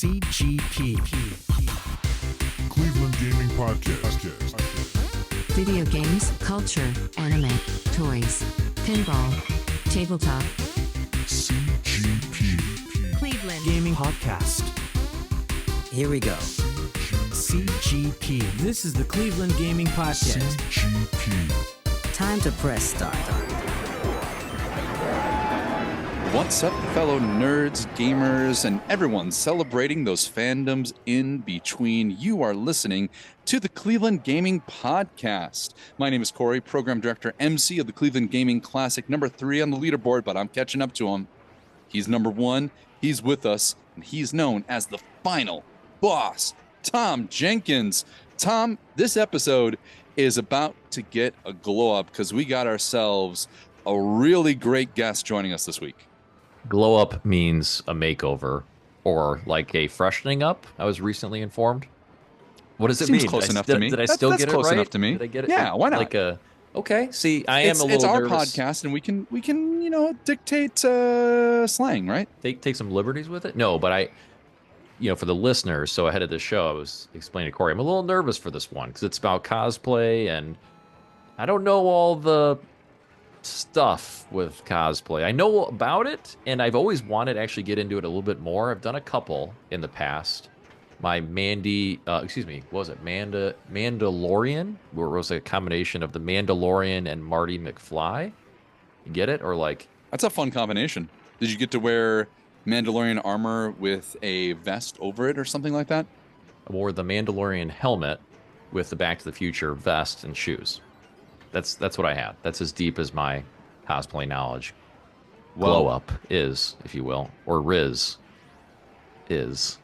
CGP. Cleveland Gaming Podcast. Video games, culture, anime, toys, pinball, tabletop. CGP. Cleveland Gaming Podcast. Here we go. CGP. This is the Cleveland Gaming Podcast. CGP. Time to press start. What's up, fellow nerds, gamers, and everyone celebrating those fandoms in between? You are listening to the Cleveland Gaming Podcast. My name is Cory, Program Director, MC of the Cleveland Gaming Classic, number 3 on the leaderboard, but I'm catching up to him. He's number 1, he's with us, and he's known as the final boss, Tom Jenkins. Tom, this episode is about to get a glow up because we got ourselves a really great guest joining us this week. Glow up means a makeover or like a freshening up. I was recently informed. What does it Seems mean? close enough to me. Did I still That's get it close right? enough to me. Did I get it? Yeah, why not? Like okay. See, I am a little It's our nervous. podcast, and we can dictate slang, right? Take some liberties with it. No, but for the listeners. So ahead of the show, I was explaining to Cory, I'm a little nervous for this one because it's about cosplay, and I don't know all the stuff with cosplay. I know about it, and I've always wanted to actually get into it a little bit more. I've done a couple in the past. My Mandalorian, where it was a combination of the Mandalorian and Marty McFly. You get it? Or like... That's a fun combination. Did you get to wear Mandalorian armor with a vest over it or something like that? I wore the Mandalorian helmet with the Back to the Future vest and shoes. That's what I had. That's as deep as my cosplay knowledge. Glow up is, if you will, or Riz is.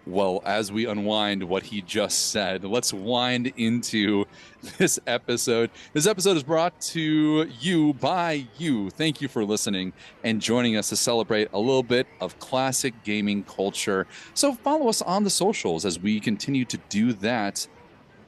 Well, as we unwind what he just said, let's wind into this episode. This episode is brought to you by you. Thank you for listening and joining us to celebrate a little bit of classic gaming culture. So follow us on the socials as we continue to do that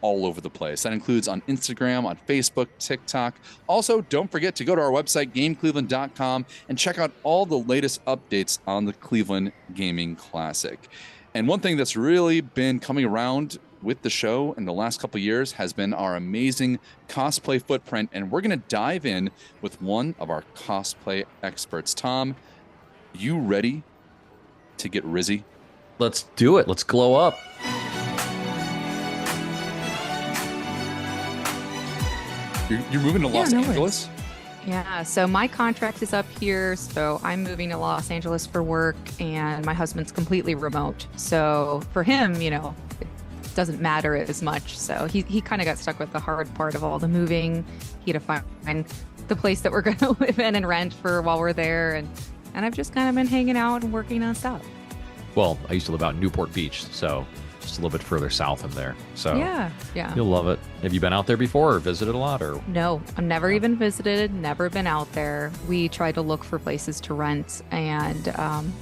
all over the place. That includes on Instagram, on Facebook, TikTok. Also, don't forget to go to our website, gamecleveland.com, and check out all the latest updates on the Cleveland Gaming Classic. And one thing that's really been coming around with the show in the last couple of years has been our amazing cosplay footprint, and we're going to dive in with one of our cosplay experts. Tom, you ready to get rizzy? Let's do it. Let's glow up. You're moving to Los Angeles? Yeah, so my contract is up here, so I'm moving to Los Angeles for work, and my husband's completely remote. So for him, it doesn't matter as much. So he kind of got stuck with the hard part of all the moving. He had to find the place that we're going to live in and rent for while we're there, and I've just kind of been hanging out and working on stuff. Well, I used to live out in Newport Beach, so just a little bit further south of there. So yeah. You'll love it. Have you been out there before or visited a lot? Or No, I've never even visited, never been out there. We tried to look for places to rent, and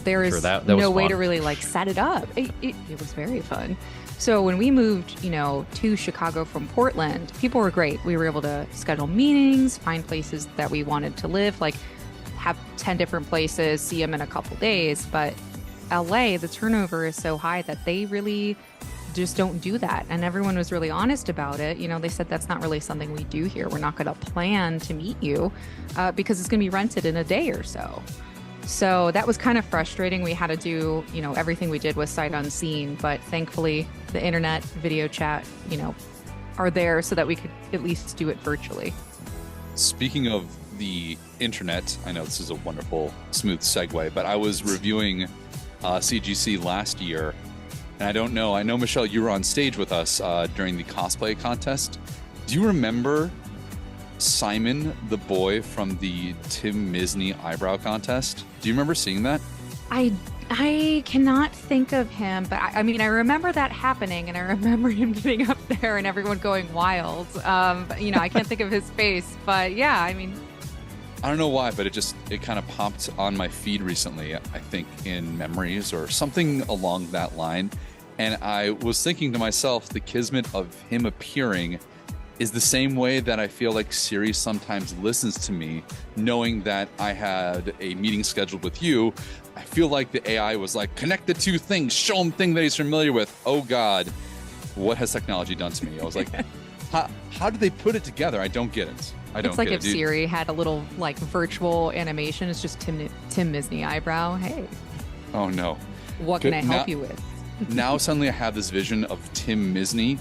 there is no way to really set it up. It was very fun. So when we moved, to Chicago from Portland, people were great. We were able to schedule meetings, find places that we wanted to live, have 10 different places, see them in a couple days. But LA, the turnover is so high that they really just don't do that. And everyone was really honest about it. They said that's not really something we do here. We're not going to plan to meet you because it's going to be rented in a day or so. So that was kind of frustrating. We had to do, everything we did was sight unseen. But thankfully, the internet, video chat, are there so that we could at least do it virtually. Speaking of the internet, I know this is a wonderful, smooth segue, but I was reviewing CGC last year, and I know, Michelle, you were on stage with us during the cosplay contest. Do you remember Simon, the boy from the Tim Misney eyebrow contest? Do you remember seeing that? I cannot think of him, but I remember that happening, and I remember him getting up there and everyone going wild. I can't think of his face, but yeah, I don't know why, but it kind of popped on my feed recently, I think in memories or something along that line. And I was thinking to myself, the kismet of him appearing is the same way that I feel like Siri sometimes listens to me, knowing that I had a meeting scheduled with you. I feel like the AI was like, connect the two things, show him thing that he's familiar with. Oh God, what has technology done to me? I was like, how do they put it together? I don't get it. It's like if Siri had a little like virtual animation. It's just Tim Misney eyebrow. Hey. Oh no. What can I help you with? Now suddenly I have this vision of Tim Misney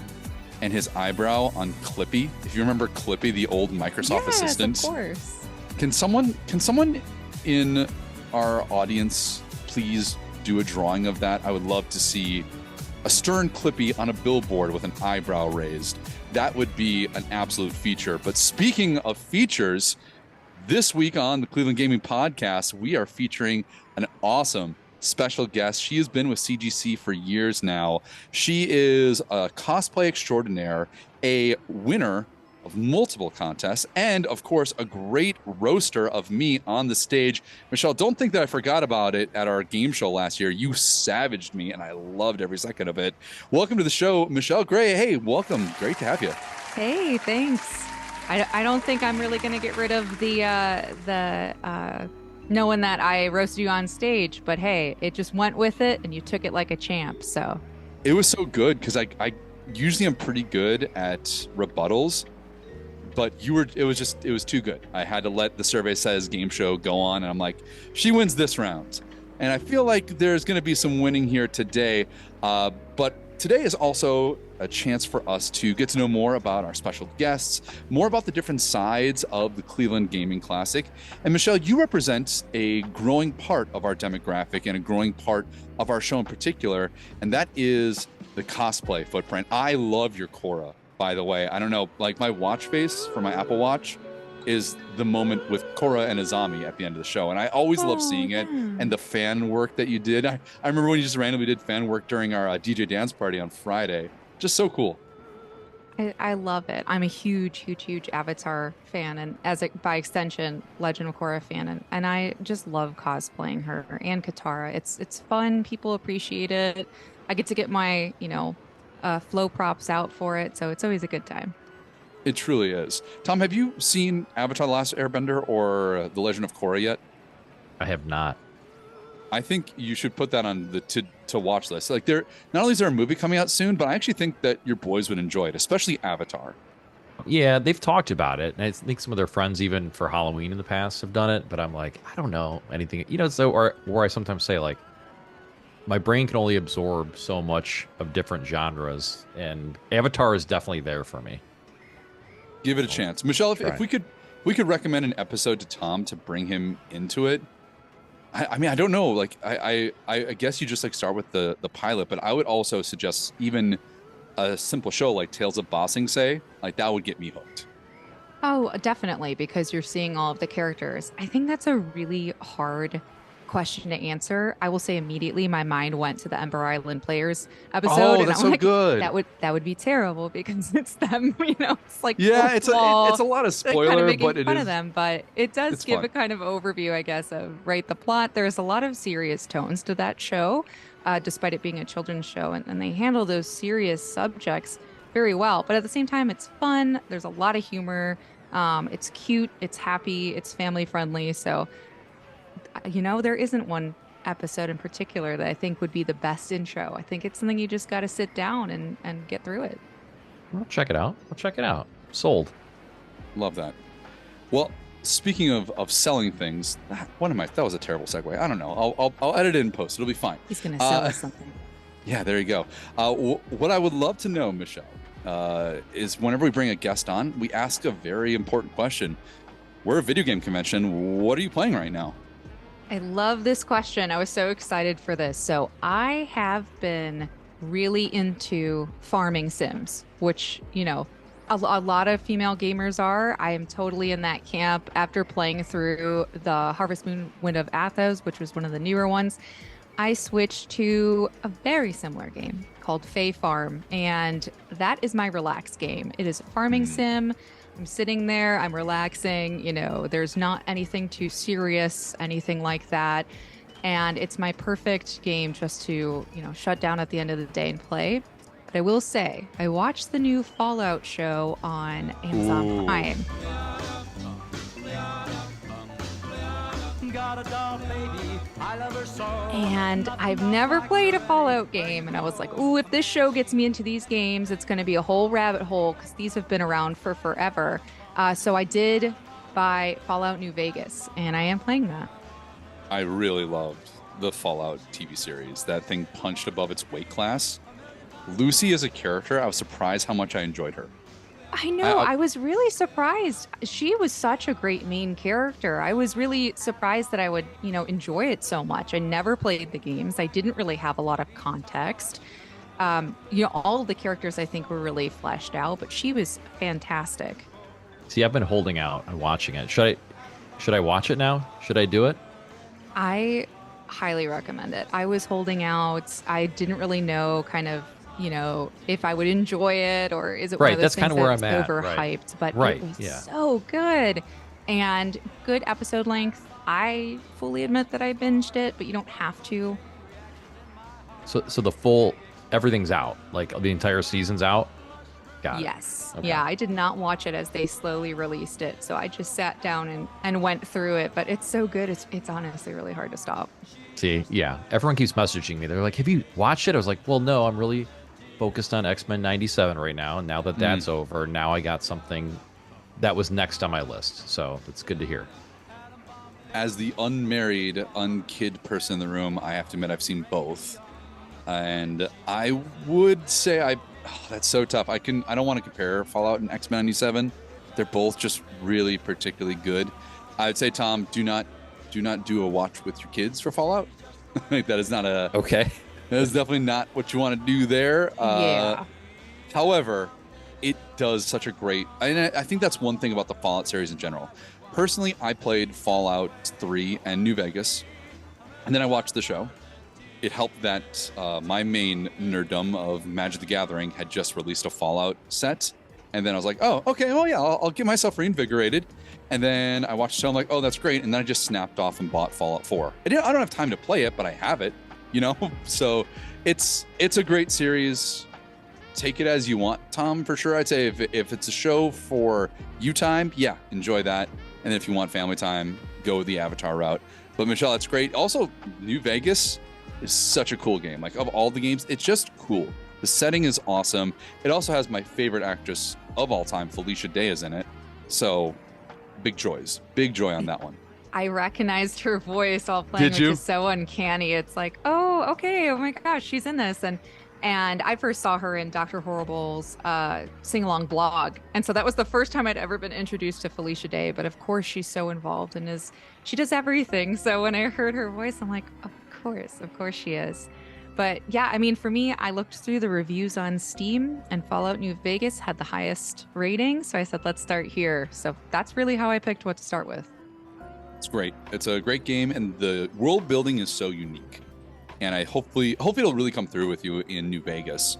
and his eyebrow on Clippy. If you remember Clippy, the old Microsoft assistant. Yes, of course. Can someone in our audience please do a drawing of that? I would love to see a stern Clippy on a billboard with an eyebrow raised. That would be an absolute feature. But speaking of features, this week on the Cleveland Gaming Podcast, we are featuring an awesome special guest. She has been with CGC for years now. She is a cosplay extraordinaire, a winner of multiple contests, and of course, a great roaster of me on the stage. Michelle, don't think that I forgot about it at our game show last year. You savaged me, and I loved every second of it. Welcome to the show, Michelle Gray. Hey, welcome. Great to have you. Hey, thanks. I don't think I'm really going to get rid of the knowing that I roasted you on stage, but hey, it just went with it and you took it like a champ. So it was so good because I usually am pretty good at rebuttals, but it was too good. I had to let the Survey Says game show go on, and I'm like, she wins this round. And I feel like there's going to be some winning here today, but today is also a chance for us to get to know more about our special guests, more about the different sides of the Cleveland Gaming Classic. And Michelle, you represent a growing part of our demographic and a growing part of our show in particular, and that is the cosplay footprint. I love your Cora, by the way. I don't know, like my watch face for my Apple Watch is the moment with Cora and Azami at the end of the show. And I always love seeing it and the fan work that you did. I remember when you just randomly did fan work during our DJ dance party on Friday. Just so cool. I love it. I'm a huge Avatar fan, and by extension, Legend of Korra fan, and I just love cosplaying her and Katara. It's fun. People appreciate it. I get to get my flow props out for it, so it's always a good time. It truly is. Tom, have you seen Avatar: The Last Airbender or The Legend of Korra yet? I have not. I think you should put that on the to watch list. Like, not only is there a movie coming out soon, but I actually think that your boys would enjoy it, especially Avatar. Yeah, they've talked about it, and I think some of their friends, even for Halloween in the past, have done it. But I'm like, I don't know anything. So, or I sometimes say like, my brain can only absorb so much of different genres, and Avatar is definitely there for me. Give it a chance, Michelle. If we could recommend an episode to Tom to bring him into it. I mean, I don't know. Like, I guess you just like start with the pilot, but I would also suggest even a simple show like Tales of Ba Sing Se. Like, that would get me hooked. Oh, definitely, because you're seeing all of the characters. I think that's a really hard question to answer. I will say immediately my mind went to the Ember Island Players episode. Oh, that's so good. That would be terrible because it's them. It's like it's a lot of spoiler, kind of making but it fun is of them. But it does give fun. a kind of overview, I guess, of the plot. There's a lot of serious tones to that show, despite it being a children's show, and they handle those serious subjects very well. But at the same time, it's fun. There's a lot of humor. It's cute. It's happy. It's family friendly. So. There isn't one episode in particular that I think would be the best in show. I think it's something you just got to sit down and get through it. I'll check it out. Sold. Love that. Well, speaking of selling things, that was a terrible segue. I don't know. I'll edit it in post. It'll be fine. He's going to sell us something. Yeah, there you go. What I would love to know, Michelle, is whenever we bring a guest on, we ask a very important question. We're a video game convention. What are you playing right now? I love this question. I was so excited for this. So I have been really into farming sims, which, a lot of female gamers are. I am totally in that camp. After playing through the Harvest Moon Wind of Athos, which was one of the newer ones, I switched to a very similar game called Fae Farm, and that is my relax game. It is a farming sim. I'm sitting there, I'm relaxing, there's not anything too serious, anything like that. And it's my perfect game just to, shut down at the end of the day and play. But I will say, I watched the new Fallout show on Amazon Prime. And I've never played a Fallout game, and I was like, ooh, if this show gets me into these games, it's going to be a whole rabbit hole because these have been around for forever. So I did buy Fallout New Vegas, and I am playing that. I really loved the Fallout TV series. That thing punched above its weight class. Lucy as a character, I was surprised how much I enjoyed her. I know. I was really surprised. She was such a great main character. I was really surprised that I would, enjoy it so much. I never played the games. I didn't really have a lot of context. All of the characters I think were really fleshed out, but she was fantastic. See, I've been holding out and watching it. Should I watch it now? Should I do it? I highly recommend it. I was holding out. I didn't really know if I would enjoy it, or is it one of those things that's overhyped, but it was so good and good episode length. I fully admit that I binged it, but you don't have to. So the full, everything's out, like the entire season's out? Got it. Yes. Okay. Yeah, I did not watch it as they slowly released it, so I just sat down and went through it, but it's so good. It's honestly really hard to stop. See, yeah, everyone keeps messaging me. They're like, have you watched it? I was like, well, no, I'm really focused on X-Men 97 right now, and now that that's over, now I got something that was next on my list, so it's good to hear. As the unmarried, unkid person in the room, I have to admit I've seen both, and I would say that's so tough. I don't want to compare Fallout and X-Men 97. They're both just really particularly good. I would say, Tom, do not do a watch with your kids for Fallout. That is not a okay. That is definitely not what you want to do there. Yeah. However, it does such a great... I think that's one thing about the Fallout series in general. Personally, I played Fallout 3 and New Vegas, and then I watched the show. It helped that my main nerddom of Magic the Gathering had just released a Fallout set, and then I was like, oh, okay, well, yeah, I'll get myself reinvigorated. And then I watched the show, I'm like, oh, that's great. And then I just snapped off and bought Fallout 4. I don't have time to play it, but I have it. So it's a great series. Take it as you want, Tom, for sure. I'd say if it's a show for you time, yeah, enjoy that. And if you want family time, go the Avatar route. But Michelle, that's great. Also, New Vegas is such a cool game. Like, of all the games, it's just cool. The setting is awesome. It also has my favorite actress of all time, Felicia Day, is in it. So big joy on that one. I recognized her voice while playing, which is so uncanny. It's like, oh, okay, oh my gosh, she's in this. And I first saw her in Dr. Horrible's sing-along blog. And so that was the first time I'd ever been introduced to Felicia Day. But of course, she's so involved and she does everything. So when I heard her voice, I'm like, of course she is. But yeah, I mean, for me, I looked through the reviews on Steam, and Fallout New Vegas had the highest rating. So I said, let's start here. So that's really how I picked what to start with. It's great. It's a great game, and the world building is so unique. And I hopefully it'll really come through with you in New Vegas.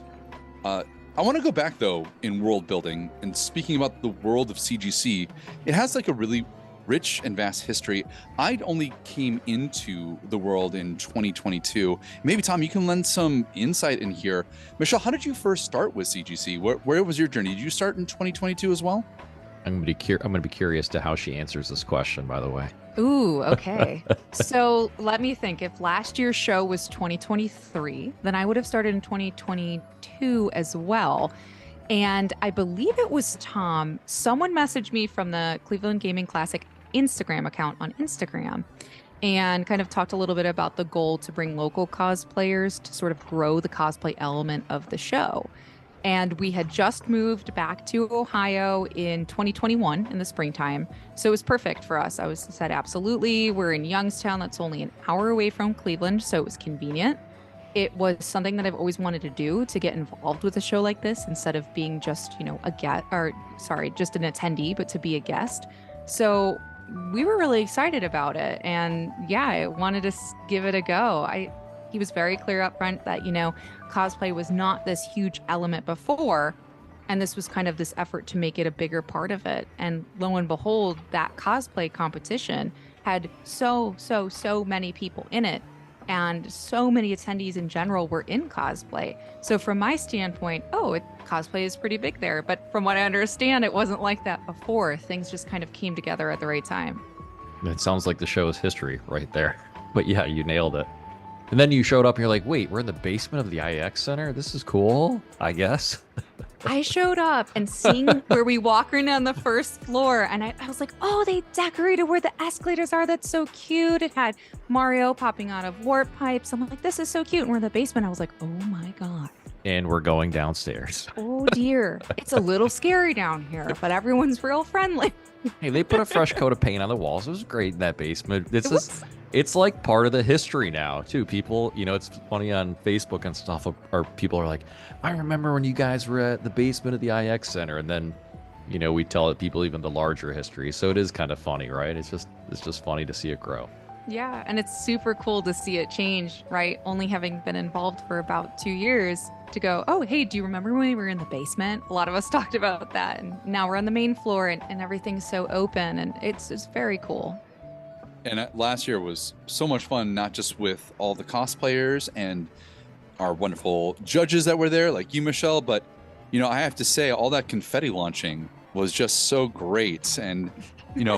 I want to go back though in world building, and speaking about the world of CGC, it has like a really rich and vast history. I only came into the world in 2022. Maybe Tom, you can lend some insight in here. Michelle, how did you first start with CGC? Where was your journey? Did you start in 2022 as well? I'm going to be curious to how she answers this question, by the way. Ooh, okay. So let me think. If last year's show was 2023, then I would have started in 2022 as well. And I believe it was Tom. Someone messaged me from the Cleveland Gaming Classic Instagram account on Instagram and kind of talked a little bit about the goal to bring local cosplayers to sort of grow the cosplay element of the show. And we had just moved back to Ohio in 2021 in the springtime. So it was perfect for us. I said, absolutely. We're in Youngstown. That's only an hour away from Cleveland. So it was convenient. It was something that I've always wanted to do, to get involved with a show like this instead of being just, just an attendee, but to be a guest. So we were really excited about it. And yeah, I wanted to give it a go. He was very clear up front that, cosplay was not this huge element before. And this was kind of this effort to make it a bigger part of it. And lo and behold, that cosplay competition had so many people in it. and so many attendees in general were in cosplay. So from my standpoint, cosplay is pretty big there. But from what I understand, it wasn't like that before. Things just kind of came together at the right time. It sounds like the show's history right there. But yeah, you nailed it. And then you showed up and you're like, wait, we're in the basement of the IX Center? This is cool, I guess. I showed up and seeing where we walk around on the first floor, and I was like, oh, they decorated where the escalators are. That's so cute. It had Mario popping out of warp pipes. I'm like, this is so cute. And we're in the basement. I was like, oh my God. And we're going downstairs. Oh dear. It's a little scary down here, but everyone's real friendly. Hey, they put a fresh coat of paint on the walls. It was great in that basement. It's like part of the history now, too. People, it's funny on Facebook and stuff, or people are like, I remember when you guys were at the basement of the IX Center. And then, we tell people even the larger history. So it is kind of funny, right? It's just funny to see it grow. Yeah, and it's super cool to see it change, right? Only having been involved for about 2 years to go, oh, hey, do you remember when we were in the basement? A lot of us talked about that. And now we're on the main floor and everything's so open. And it's very cool. And last year was so much fun, not just with all the cosplayers and our wonderful judges that were there, like you, Michelle, but, I have to say, all that confetti launching was just so great. And,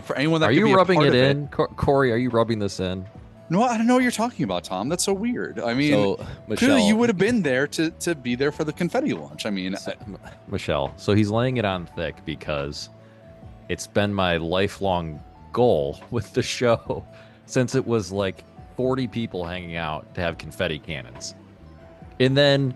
for anyone that are you rubbing it in? Corey, are you rubbing this in? No, I don't know what you're talking about, Tom. That's so weird. I mean, so, Michelle, clearly you would have been there to be there for the confetti launch. I mean, Michelle, so he's laying it on thick because it's been my lifelong goal with the show since it was like 40 people hanging out to have confetti cannons. And then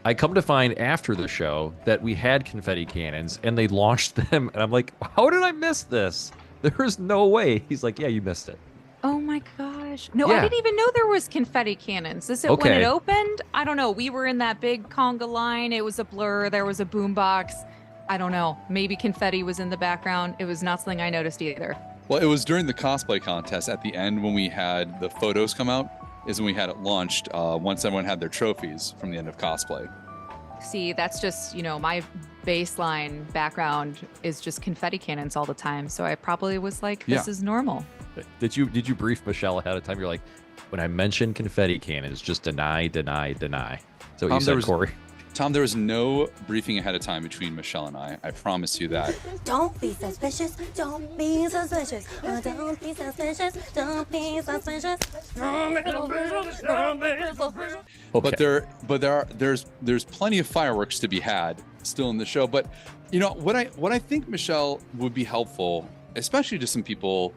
I come to find after the show that we had confetti cannons and they launched them. And I'm like, how did I miss this? There's no way. He's like, yeah, you missed it. Oh my gosh. No, yeah. I didn't even know there was confetti cannons. Is it when it opened? I don't know. We were in that big conga line. It was a blur. There was a boombox. I don't know. Maybe confetti was in the background. It was not something I noticed either. Well, it was during the cosplay contest at the end when we had the photos come out, is when we had it launched once everyone had their trophies from the end of cosplay. See, that's just, my baseline background is just confetti cannons all the time. So I probably was like, this is normal. Did you brief Michelle ahead of time? You're like, when I mention confetti cannons, just deny. So you said, Corey. Tom, there was no briefing ahead of time between Michelle and I. I promise you that. Don't be suspicious. Don't be suspicious. Don't be suspicious. Don't be suspicious. Okay. But there's plenty of fireworks to be had still in the show. But what I think, Michelle, would be helpful, especially to some people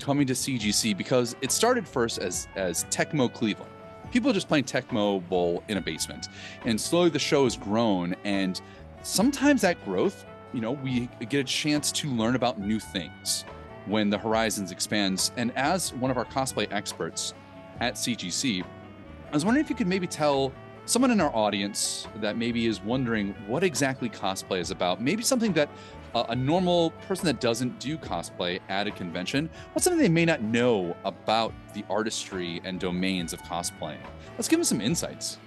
coming to CGC, because it started first as Tecmo Cleveland. People are just playing Tecmo Bowl in a basement. And slowly the show has grown. And sometimes that growth, we get a chance to learn about new things when the horizons expands. And as one of our cosplay experts at CGC, I was wondering if you could maybe tell someone in our audience that maybe is wondering what exactly cosplay is about, maybe something that a normal person that doesn't do cosplay at a convention, what's something they may not know about the artistry and domains of cosplaying? Let's give them some insights.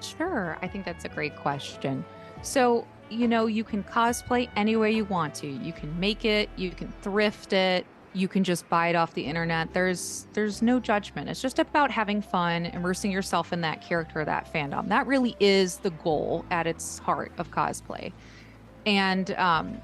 Sure. I think that's a great question. So, you can cosplay any way you want to. You can make it, you can thrift it, you can just buy it off the internet. There's no judgment. It's just about having fun, immersing yourself in that character, that fandom. That really is the goal at its heart of cosplay. And,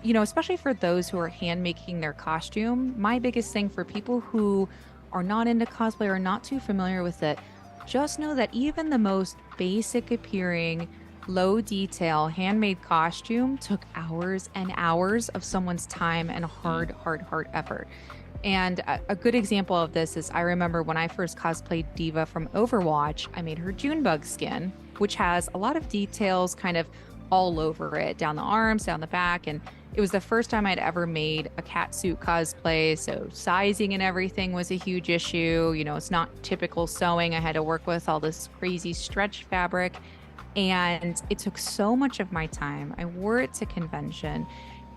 especially for those who are hand making their costume, my biggest thing for people who are not into cosplay or not too familiar with it, just know that even the most basic appearing, low detail, handmade costume took hours and hours of someone's time and hard effort. And a good example of this is I remember when I first cosplayed Diva from Overwatch, I made her Junebug skin, which has a lot of details kind of all over it, down the arms, down the back. And it was the first time I'd ever made a catsuit cosplay. So sizing and everything was a huge issue. It's not typical sewing. I had to work with all this crazy stretch fabric. And it took so much of my time. I wore it to convention.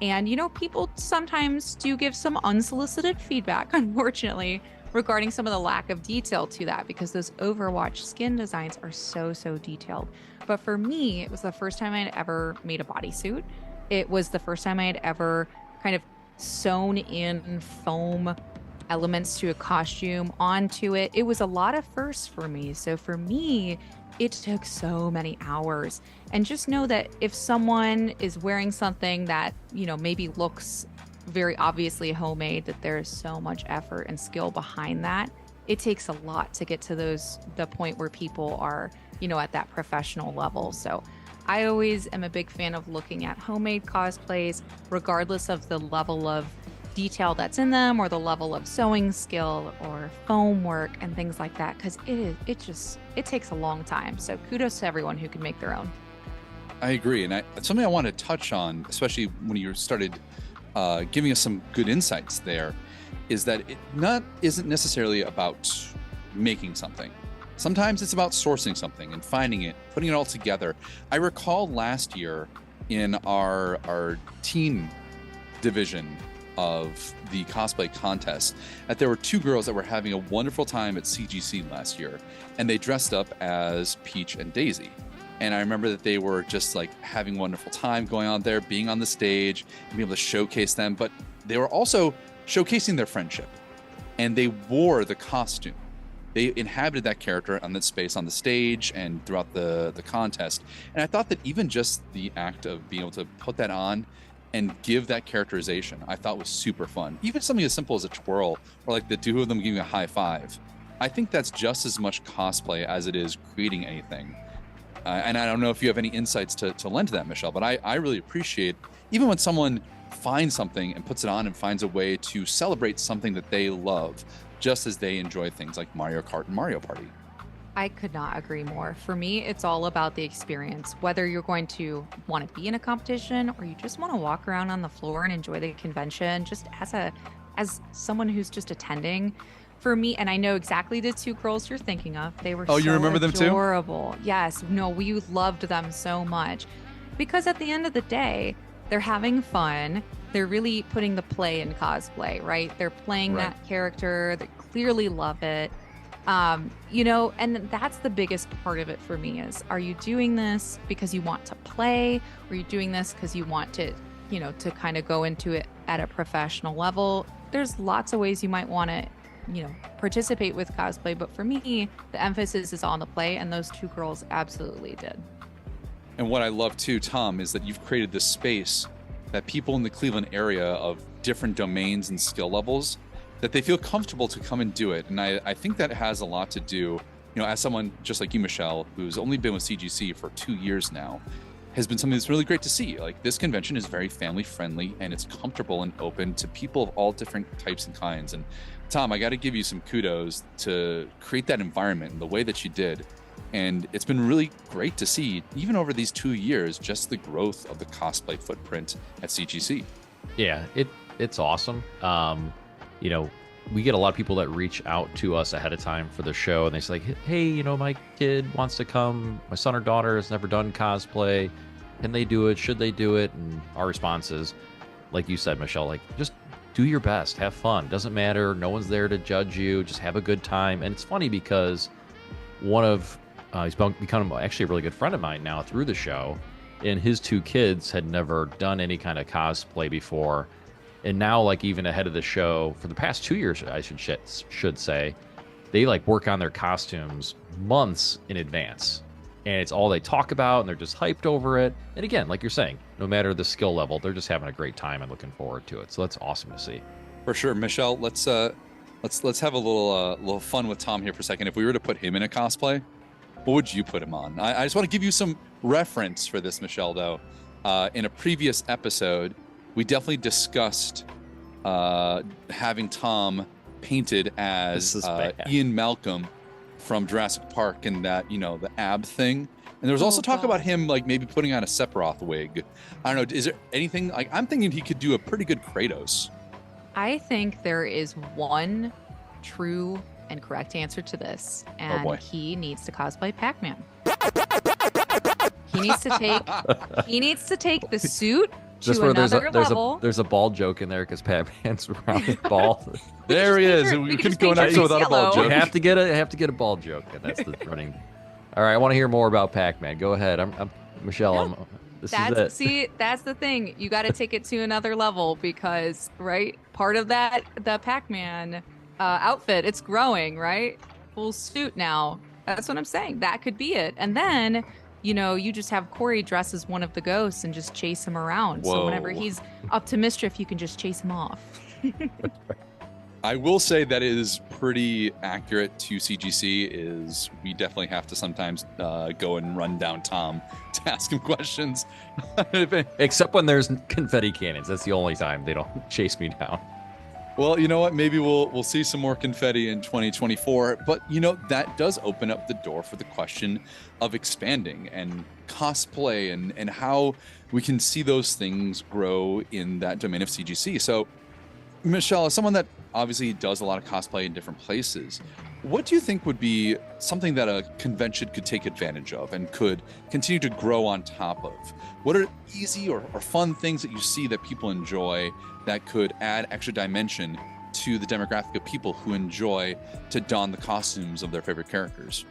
And, people sometimes do give some unsolicited feedback, unfortunately, regarding some of the lack of detail to that, because those Overwatch skin designs are so detailed. But for me, it was the first time I'd ever made a bodysuit. It was the first time I had ever kind of sewn in foam elements to a costume onto it. It was a lot of firsts for me. So for me, it took so many hours. And just know that if someone is wearing something that, you know, maybe looks very obviously homemade, that there's so much effort and skill behind that. It takes a lot to get to the point where people are, you know, at that professional level. So I always am a big fan of looking at homemade cosplays, regardless of the level of detail that's in them or the level of sewing skill or foam work and things like that, because it takes a long time. So kudos to everyone who can make their own. I agree. And something I want to touch on, especially when you started giving us some good insights there, is that it isn't necessarily about making something. Sometimes it's about sourcing something and finding it, putting it all together. I recall last year in our teen division of the cosplay contest that there were two girls that were having a wonderful time at CGC last year, and they dressed up as Peach and Daisy. And I remember that they were just like having a wonderful time going on there, being on the stage and being able to showcase them, but they were also showcasing their friendship, and they wore the costume. They inhabited that character on that space on the stage and throughout the contest. And I thought that even just the act of being able to put that on and give that characterization, I thought was super fun. Even something as simple as a twirl or like the two of them giving a high five. I think that's just as much cosplay as it is creating anything. And I don't know if you have any insights to lend to that, Michelle, but I really appreciate even when someone finds something and puts it on and finds a way to celebrate something that they love, just as they enjoy things like Mario Kart and Mario Party. I could not agree more. For me, it's all about the experience. Whether you're going to want to be in a competition or you just want to walk around on the floor and enjoy the convention, just as someone who's just attending. For me, and I know exactly the two girls you're thinking of. They were you remember them too? Adorable. Yes. No, we loved them so much because at the end of the day, they're having fun. They're really putting the play in cosplay, right? They're playing that character. They clearly love it. You know, and that's the biggest part of it for me is, are you doing this because you want to play? Or are you doing this because you want to, you know, to kind of go into it at a professional level? There's lots of ways you might want to, you know, participate with cosplay. But for me, the emphasis is on the play, and those two girls absolutely did. And what I love too, Tom, is that you've created this space that people in the Cleveland area of different domains and skill levels, that they feel comfortable to come and do it. And I think that has a lot to do, you know, as someone just like you, Michelle, who's only been with CGC for 2 years now, has been something that's really great to see. Like, this convention is very family friendly and it's comfortable and open to people of all different types and kinds. And Tom, I got to give you some kudos to create that environment in the way that you did. And it's been really great to see, even over these 2 years, just the growth of the cosplay footprint at CGC. Yeah, it's awesome. You know, we get a lot of people that reach out to us ahead of time for the show, and they say, like, hey, you know, my kid wants to come. My son or daughter has never done cosplay. Can they do it? Should they do it? And our response is, like you said, Michelle, like, just do your best. Have fun. Doesn't matter. No one's there to judge you. Just have a good time. And it's funny because one of he's become actually a really good friend of mine now through the show, and his two kids had never done any kind of cosplay before. And now, like, even ahead of the show, for the past 2 years, I should say, they like work on their costumes months in advance. And it's all they talk about, and they're just hyped over it. And again, like you're saying, no matter the skill level, they're just having a great time and looking forward to it. So that's awesome to see. For sure. Michelle, let's have a little fun with Tom here for a second. If we were to put him in a cosplay, what would you put him on? I just want to give you some reference for this, Michelle, though. In a previous episode, we definitely discussed having Tom painted as Ian Malcolm from Jurassic Park and that, you know, the ab thing. And there was also talk about him like maybe putting on a Sephiroth wig. I don't know. Is there anything like, I'm thinking he could do a pretty good Kratos. I think there is one true and correct answer to this, and he needs to cosplay Pac-Man. He needs to take the suit to another level. There's a ball joke in there because Pac-Man's round ball. There he is. We couldn't go an episode without a ball joke. You have to get a ball joke, and that's the running. All right, I want to hear more about Pac-Man. Go ahead. I'm Michelle. This is it. See, that's the thing. You got to take it to another level because, right? Part of that, the Pac-Man outfit. It's growing, right? Full suit now. That's what I'm saying. That could be it. And then, you just have Cory dress as one of the ghosts and just chase him around. Whoa. So whenever he's up to mischief, you can just chase him off. I will say that is pretty accurate to CGC. Is we definitely have to sometimes go and run down Tom to ask him questions. Except when there's confetti cannons. That's the only time they don't chase me down. Well, you know what? Maybe we'll see some more confetti in 2024. But, that does open up the door for the question of expanding and cosplay and how we can see those things grow in that domain of CGC. So, Michelle, as someone that obviously does a lot of cosplay in different places, what do you think would be something that a convention could take advantage of and could continue to grow on top of? What are easy or fun things that you see that people enjoy that could add extra dimension to the demographic of people who enjoy to don the costumes of their favorite characters?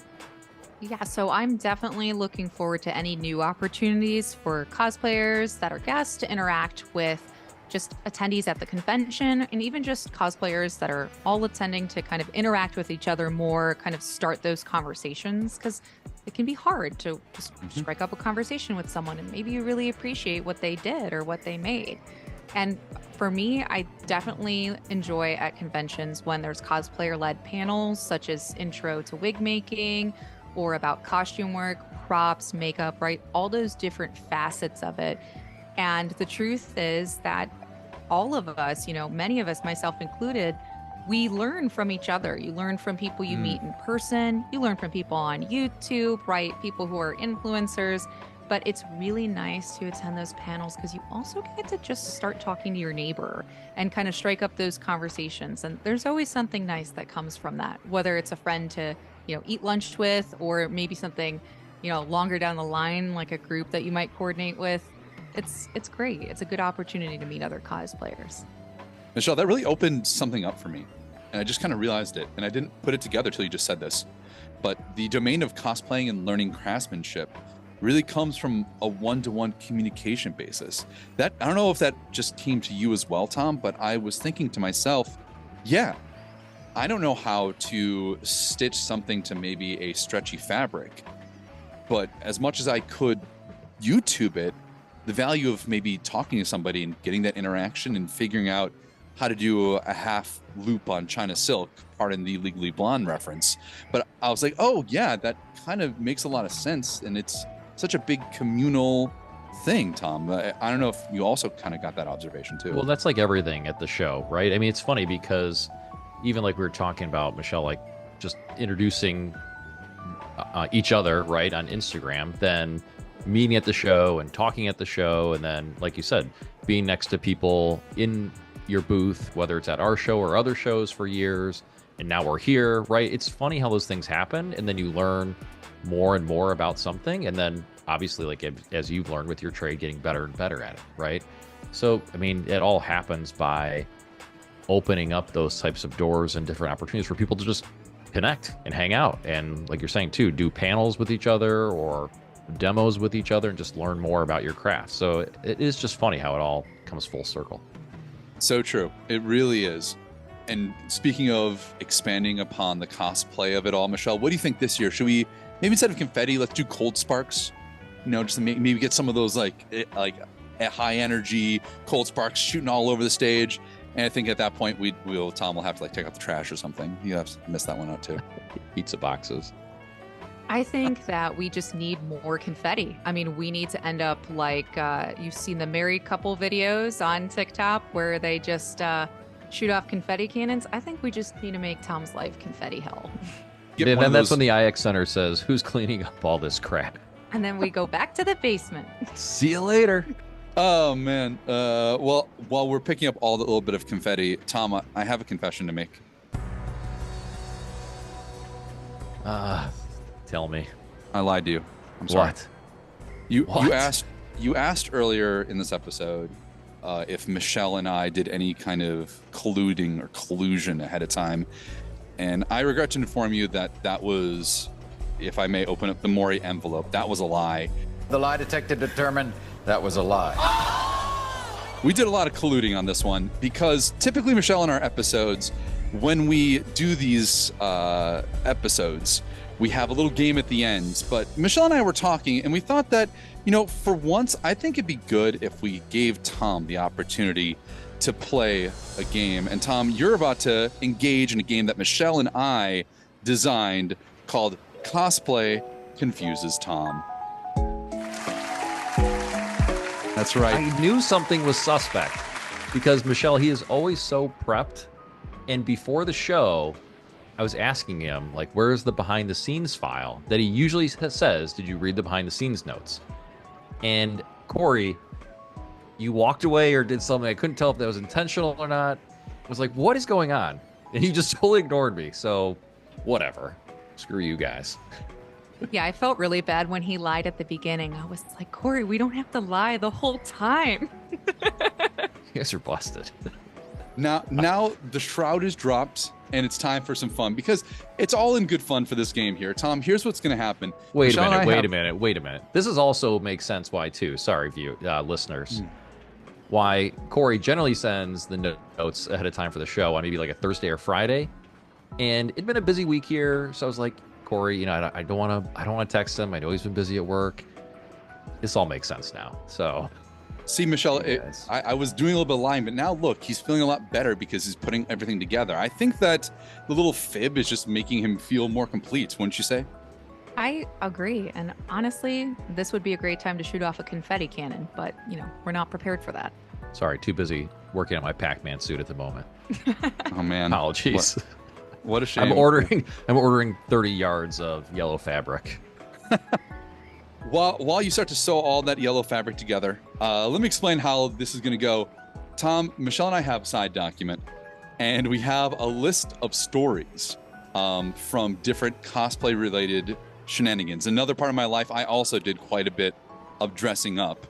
Yeah, so I'm definitely looking forward to any new opportunities for cosplayers that are guests to interact with just attendees at the convention, and even just cosplayers that are all attending to kind of interact with each other more, kind of start those conversations, because it can be hard to just strike up a conversation with someone and maybe you really appreciate what they did or what they made. And for me, I definitely enjoy at conventions when there's cosplayer-led panels, such as intro to wig making or about costume work, props, makeup, right? All those different facets of it. And the truth is that all of us, many of us, myself included, we learn from each other. You learn from people you meet in person. You learn from people on YouTube, right? People who are influencers. But it's really nice to attend those panels because you also get to just start talking to your neighbor and kind of strike up those conversations. And there's always something nice that comes from that, whether it's a friend to, eat lunch with, or maybe something, longer down the line, like a group that you might coordinate with. It's great. It's a good opportunity to meet other cosplayers. Michelle, that really opened something up for me. And I just kind of realized it. And I didn't put it together till you just said this. But the domain of cosplaying and learning craftsmanship really comes from a one-to-one communication basis. That, I don't know if that just came to you as well, Tom, but I was thinking to myself, yeah, I don't know how to stitch something to maybe a stretchy fabric. But as much as I could YouTube it, the value of maybe talking to somebody and getting that interaction and figuring out how to do a half loop on China silk, pardon the Legally Blonde reference. But I was like, oh yeah, that kind of makes a lot of sense. And it's such a big communal thing, Tom. I don't know if you also kind of got that observation too. Well, that's like everything at the show, right? I mean, it's funny because even like we were talking about, Michelle, like just introducing each other, right, on Instagram, then meeting at the show and talking at the show, and then, like you said, being next to people in your booth, whether it's at our show or other shows for years, and now we're here, right? It's funny how those things happen, and then you learn more and more about something, and then obviously, like as you've learned with your trade, getting better and better at it, right? So, I mean, it all happens by opening up those types of doors and different opportunities for people to just connect and hang out, and like you're saying too, do panels with each other or demos with each other and just learn more about your craft. So it is just funny how it all comes full circle. So true. It really is. And speaking of expanding upon the cosplay of it all, Michelle, what do you think this year? Should we maybe instead of confetti, let's do cold sparks? Just to maybe get some of those like high energy cold sparks shooting all over the stage. And I think at that point Tom will have to take out the trash or something. You have to miss that one out too. Pizza boxes. I think that we just need more confetti. I mean, we need to end up like you've seen the married couple videos on TikTok where they just shoot off confetti cannons. I think we just need to make Tom's life confetti hell. And then that's when the IX Center says, who's cleaning up all this crap? And then we go back to the basement. See you later. Oh, man. Well, while we're picking up all the little bit of confetti, Tom, I have a confession to make. Tell me. I lied to you. I'm sorry. What? You asked earlier in this episode if Michelle and I did any kind of colluding or collusion ahead of time. And I regret to inform you that was, if I may open up the Maury envelope, that was a lie. The lie detector determined that was a lie. We did a lot of colluding on this one because typically, Michelle, in our episodes, when we do these episodes, we have a little game at the end. But Michelle and I were talking, and we thought that, for once, I think it'd be good if we gave Tom the opportunity to play a game. And Tom, you're about to engage in a game that Michelle and I designed called Cosplay Confuses Tom. That's right. I knew something was suspect because Michelle, he is always so prepped. And before the show, I was asking him, like, where's the behind the scenes file that he usually says, did you read the behind the scenes notes? And Cory, you walked away or did something. I couldn't tell if that was intentional or not. I was like, what is going on? And he just totally ignored me. So whatever. Screw you guys. Yeah, I felt really bad when he lied at the beginning. I was like, Cory, we don't have to lie the whole time. You guys are busted. Now the shroud is dropped, and it's time for some fun because it's all in good fun for this game here. Tom, here's what's going to happen. Wait a minute. This is also makes sense why too. Sorry, listeners. Why Cory generally sends the notes ahead of time for the show on maybe like a Thursday or Friday, and it'd been a busy week here, so I was like, Cory, I don't want to text him. I know he's been busy at work. This all makes sense now. So. See, Michelle, I was doing a little bit of lying, but now look, he's feeling a lot better because he's putting everything together. I think that the little fib is just making him feel more complete, wouldn't you say? I agree. And honestly, this would be a great time to shoot off a confetti cannon, but, we're not prepared for that. Sorry, too busy working on my Pac-Man suit at the moment. Oh, man. Apologies. What a shame. I'm ordering 30 yards of yellow fabric. While you start to sew all that yellow fabric together, let me explain how this is going to go. Tom, Michelle and I have a side document, and we have a list of stories from different cosplay-related shenanigans. Another part of my life, I also did quite a bit of dressing up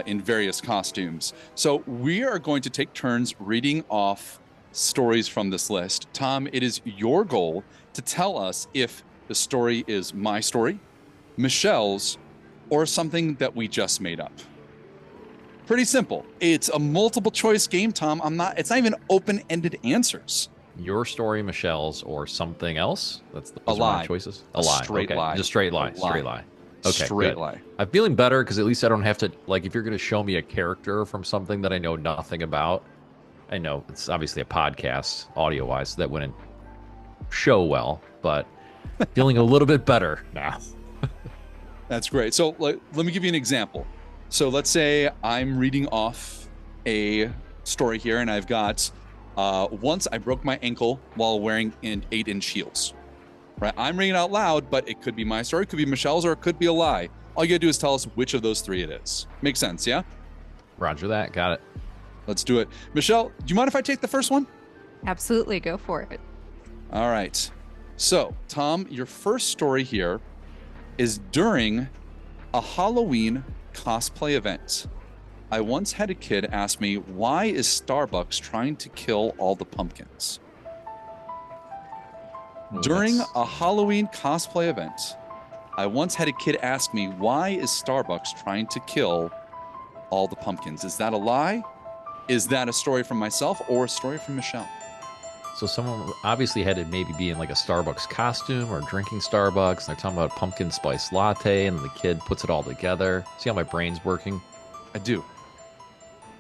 in various costumes. So we are going to take turns reading off stories from this list. Tom, it is your goal to tell us if the story is my story, Michelle's, or something that we just made up. Pretty simple. It's a multiple choice game, Tom. It's not even open-ended answers. Your story, Michelle's, or something else? Those a lie. Are choices? A lie. Straight lie. Just straight lie. Straight lie. Okay, straight good. lie. I'm feeling better because at least I don't have to, like, if you're going to show me a character from something that I know nothing about, I know it's obviously a podcast, audio-wise, so that wouldn't show well, but feeling a little bit better now. That's great. So let me give you an example. So let's say I'm reading off a story here, and I've got once I broke my ankle while wearing 8-inch heels. Right? I'm reading it out loud, but it could be my story, it could be Michelle's, or it could be a lie. All you gotta do is tell us which of those three it is. Makes sense, yeah? Roger that. Got it. Let's do it. Michelle, do you mind if I take the first one? Absolutely. Go for it. All right. So, Tom, your first story here is during a Halloween cosplay event. I once had a kid ask me, why is Starbucks trying to kill all the pumpkins? During a Halloween cosplay event, I once had a kid ask me, why is Starbucks trying to kill all the pumpkins? Is that a lie? Is that a story from myself or a story from Michelle? So someone obviously had to maybe be in like a Starbucks costume or drinking Starbucks. And they're talking about a pumpkin spice latte, and the kid puts it all together. See how my brain's working? I do.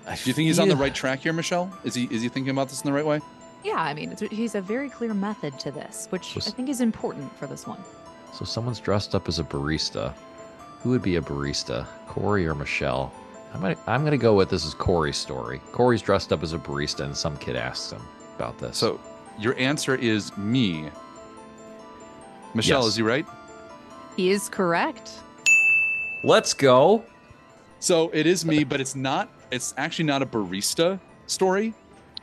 Do you think he's on the right track here, Michelle? Is he thinking about this in the right way? Yeah, I mean, he's a very clear method to this, which I think is important for this one. So someone's dressed up as a barista. Who would be a barista? Cory or Michelle? I'm gonna go with this is Cory's story. Cory's dressed up as a barista, and some kid asks him about this. So your answer is me. Michelle, Yes. Is he right? He is correct. Let's go. So it is me, but it's actually not a barista story.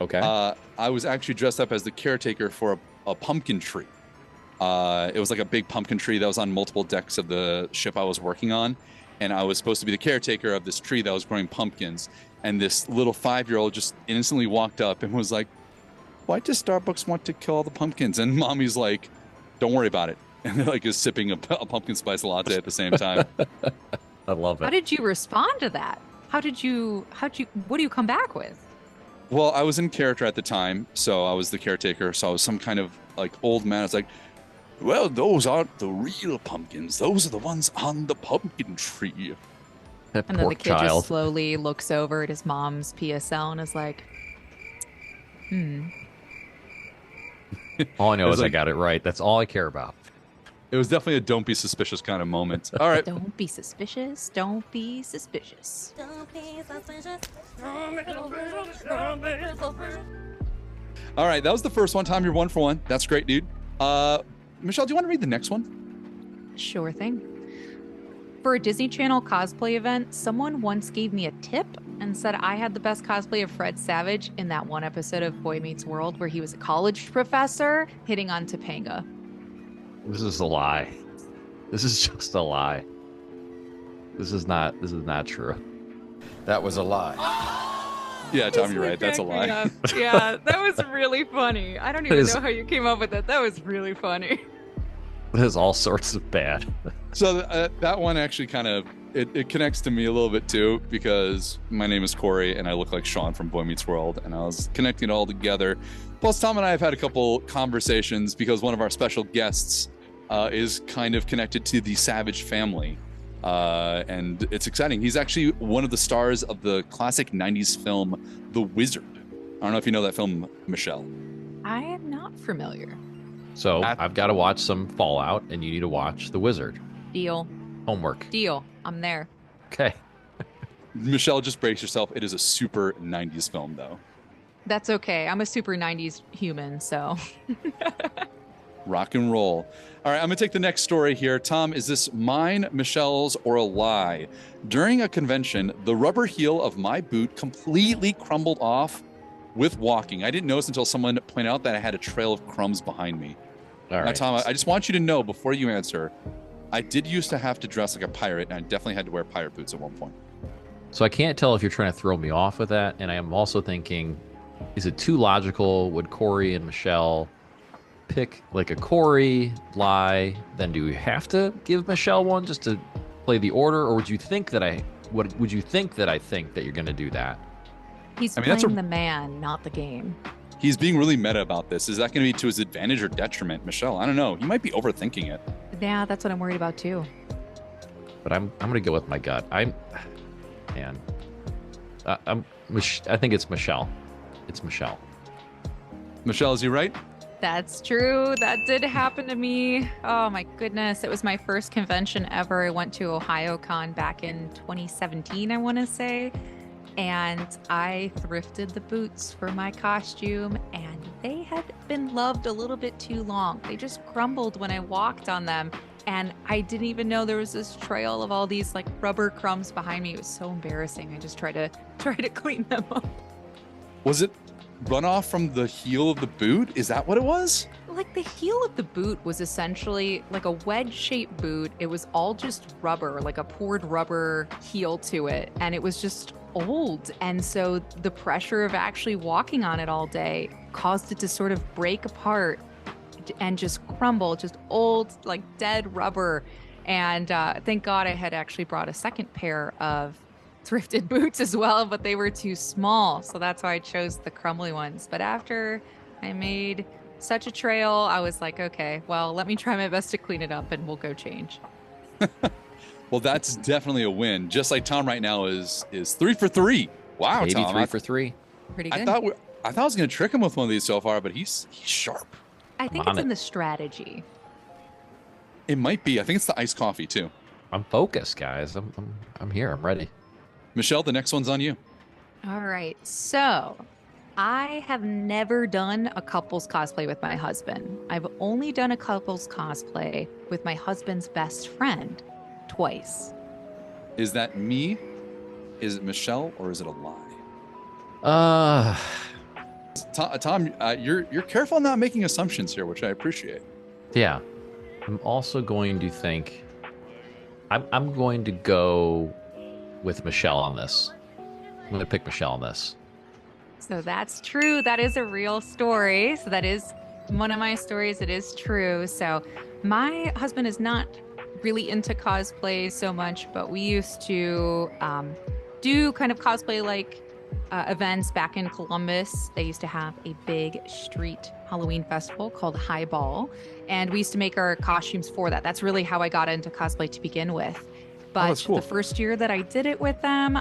Okay. I was actually dressed up as the caretaker for a pumpkin tree. It was like a big pumpkin tree that was on multiple decks of the ship I was working on. And I was supposed to be the caretaker of this tree that was growing pumpkins. And this little 5-year-old just innocently walked up and was like, why does Starbucks want to kill all the pumpkins? And mommy's like, don't worry about it. And they're like is sipping a pumpkin spice latte at the same time. I love it. How did you respond to that? What do you come back with? Well, I was in character at the time, so I was the caretaker. So I was some kind of like old man. It's like, well, those aren't the real pumpkins. Those are the ones on the pumpkin tree. That And then poor the kid child. just slowly looks over at his mom's PSL and is like, All I know is I like- got it right. That's all I care about. It was definitely a don't be suspicious kind of moment. All right. don't be suspicious. Don't be suspicious. Don't be suspicious. Don't be suspicious. Don't be suspicious. All right. That was the first one. Tom, you're 1 for 1. That's great, dude. Michelle, do you want to read the next one? Sure thing. For a Disney Channel cosplay event, someone once gave me a tip and said I had the best cosplay of Fred Savage in that one episode of Boy Meets World where he was a college professor hitting on Topanga. This is a lie. This is just a lie. This is not true. That was a lie. Yeah, Tom, you're right. That's a lie. Yeah, that was really funny. I don't even know how you came up with that. That was really funny. There's all sorts of bad. So that one actually kind of it connects to me a little bit too, because my name is Cory and I look like Sean from Boy Meets World, and I was connecting it all together. Plus, Tom and I have had a couple conversations because one of our special guests is kind of connected to the Savage family, and it's exciting. He's actually one of the stars of the classic '90s film The Wizard. I don't know if you know that film, Michelle. I am not familiar. So I've got to watch some Fallout, and you need to watch The Wizard. Deal. Homework. Deal. I'm there. Okay. Michelle, just brace yourself. It is a super '90s film, though. That's okay. I'm a super 90s human, so. Rock and roll. All right, I'm going to take the next story here. Tom, is this mine, Michelle's, or a lie? During a convention, the rubber heel of my boot completely crumbled off with walking. I didn't notice until someone pointed out that I had a trail of crumbs behind me. All right. Now, Tom, I just want you to know before you answer, I did used to have to dress like a pirate, and I definitely had to wear pirate boots at one point. So I can't tell if you're trying to throw me off with that, and I am also thinking, is it too logical? Would Cory and Michelle pick like a Cory lie? Then do we have to give Michelle one just to play the order, or would you think that I think that you're going to do that? He's playing the man, not the game. He's being really meta about this. Is that going to be to his advantage or detriment, Michelle? I don't know. You might be overthinking it. Yeah, that's what I'm worried about too. But I'm going to go with my gut. I think it's Michelle. It's Michelle. Michelle, is you right? That's true. That did happen to me. Oh my goodness. It was my first convention ever. I went to OhioCon back in 2017, I want to say. And I thrifted the boots for my costume, and they had been loved a little bit too long. They just crumbled when I walked on them, and I didn't even know there was this trail of all these like rubber crumbs behind me. It was so embarrassing. I just tried to clean them up. Was it runoff from the heel of the boot? Is that what it was? Like the heel of the boot was essentially like a wedge-shaped boot. It was all just rubber, like a poured rubber heel to it, and it was just old. And so the pressure of actually walking on it all day caused it to sort of break apart and just crumble, just old, like dead rubber. And thank God I had actually brought a second pair of thrifted boots as well, but they were too small. So that's why I chose the crumbly ones. But after I made such a trail, I was like, okay, well, let me try my best to clean it up and we'll go change. Well, that's definitely a win. Just like Tom right now is 3 for 3. Wow, Maybe Tom. 3 for 3. Pretty good. I thought I was going to trick him with one of these so far, but he's sharp. I think it's in the strategy. It might be. I think it's the iced coffee too. I'm focused, guys. I'm here. I'm ready. Michelle, the next one's on you. All right. So I have never done a couple's cosplay with my husband. I've only done a couple's cosplay with my husband's best friend twice. Is that me? Is it Michelle, or is it a lie? Tom, you're careful not making assumptions here, which I appreciate. Yeah. I'm also going to think I'm going to go with Michelle on this. I'm going to pick Michelle on this. So that's true. That is a real story. So that is one of my stories. It is true. So my husband is not really into cosplay so much, but we used to do kind of cosplay like events back in Columbus. They used to have a big street Halloween festival called High Ball, and we used to make our costumes for that. That's really how I got into cosplay to begin with. But that's cool. The first year that I did it with them,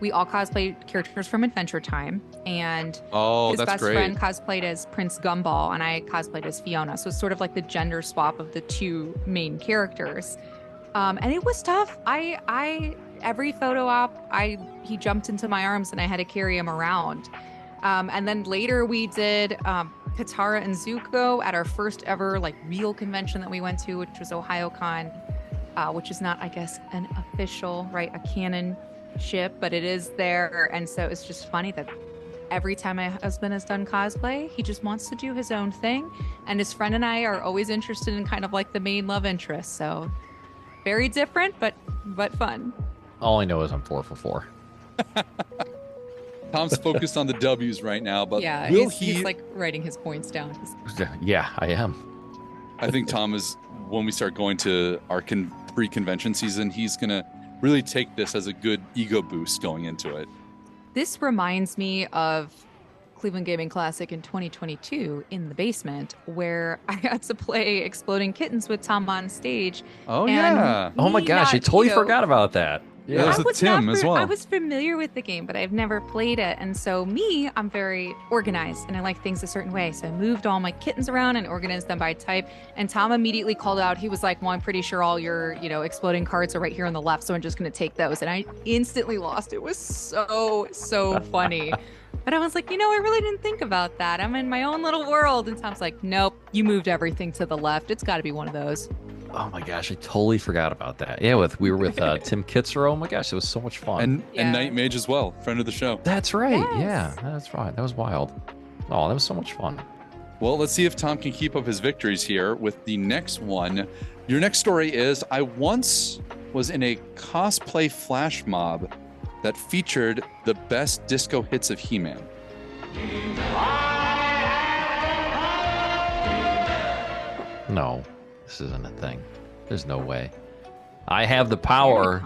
we all cosplayed characters from Adventure Time, and his best friend cosplayed as Prince Gumball, and I cosplayed as Fiona. So it's sort of like the gender swap of the two main characters. And it was tough. Every photo op, he jumped into my arms and I had to carry him around. And then later we did Katara and Zuko at our first ever like real convention that we went to, which was OhioCon, which is not, I guess, an official, right, a canon ship, but it is there. And so it's just funny that every time my husband has done cosplay, he just wants to do his own thing. And his friend and I are always interested in kind of like the main love interest. So very different, but fun. All I know is I'm 4 for 4. Tom's focused on the W's right now, but yeah, will he's like writing his points down. Yeah, I am. I think Tom is, when we start going to our pre-convention season, he's going to really take this as a good ego boost going into it. This reminds me of Cleveland Gaming Classic in 2022 in the basement, where I got to play Exploding Kittens with Tom on stage. Oh, yeah. Oh my gosh, I totally forgot about that. Yeah, that was with Tim as well. I was familiar with the game, but I've never played it. And so I'm very organized and I like things a certain way. So I moved all my kittens around and organized them by type. And Tom immediately called out. He was like, well, I'm pretty sure all your, exploding cards are right here on the left. So I'm just going to take those. And I instantly lost. It was so funny. But I was like, I really didn't think about that. I'm in my own little world. And Tom's like, nope, you moved everything to the left. It's got to be one of those. Oh my gosh, I totally forgot about that. Yeah, we were with Tim Kitzer. Oh my gosh, it was so much fun. And Night Mage as well, friend of the show. That's right. Yes. Yeah, that's right. That was wild. Oh, that was so much fun. Well, let's see if Tom can keep up his victories here with the next one. Your next story is, I once was in a cosplay flash mob that featured the best disco hits of He-Man. No, this isn't a thing. There's no way. I have the power.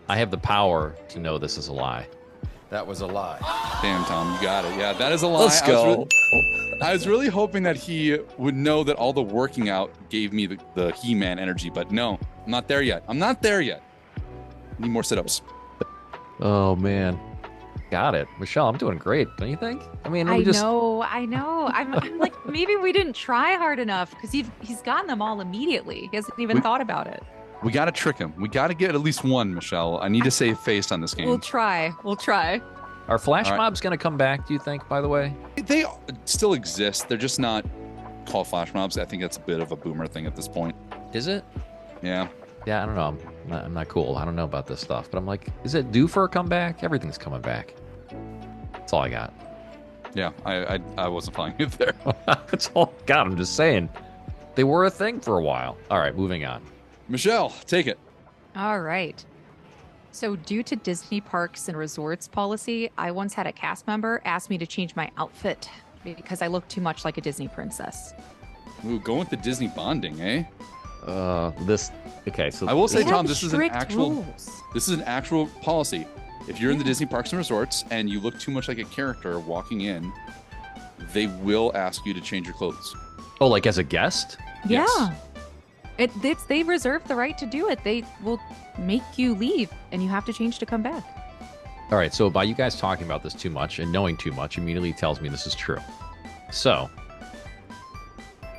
I have the power to know this is a lie. That was a lie. Damn, Tom, you got it. Yeah, that is a lie. Let's go. I was really hoping that he would know that all the working out gave me the He-Man energy, but no, I'm not there yet. Need more sit-ups. Oh, man. Got it. Michelle, I'm doing great, don't you think? I mean, I know. I'm like, maybe we didn't try hard enough because he's gotten them all immediately. He hasn't even thought about it. We got to trick him. We got to get at least one, Michelle. I need to save face on this game. We'll try. Are flash mobs going to come back, do you think, by the way? They still exist. They're just not called flash mobs. I think that's a bit of a boomer thing at this point. Is it? Yeah. Yeah, I don't know. I'm not cool. I don't know about this stuff. But I'm like, is it due for a comeback? Everything's coming back. That's all I got. Yeah, I wasn't following you there. That's all I got. I'm just saying. They were a thing for a while. All right, moving on. Michelle, take it. All right. So due to Disney Parks and Resorts policy, I once had a cast member ask me to change my outfit because I looked too much like a Disney princess. Ooh, going with the Disney bonding, eh? Okay, so I will say, They Tom, have this is an strict rules. actual policy. If you're in the Disney Parks and Resorts and you look too much like a character walking in, they will ask you to change your clothes. Oh, like as a guest? Yeah. Yes. They reserve the right to do it. They will make you leave and you have to change to come back. All right, so by you guys talking about this too much and knowing too much immediately tells me this is true. So,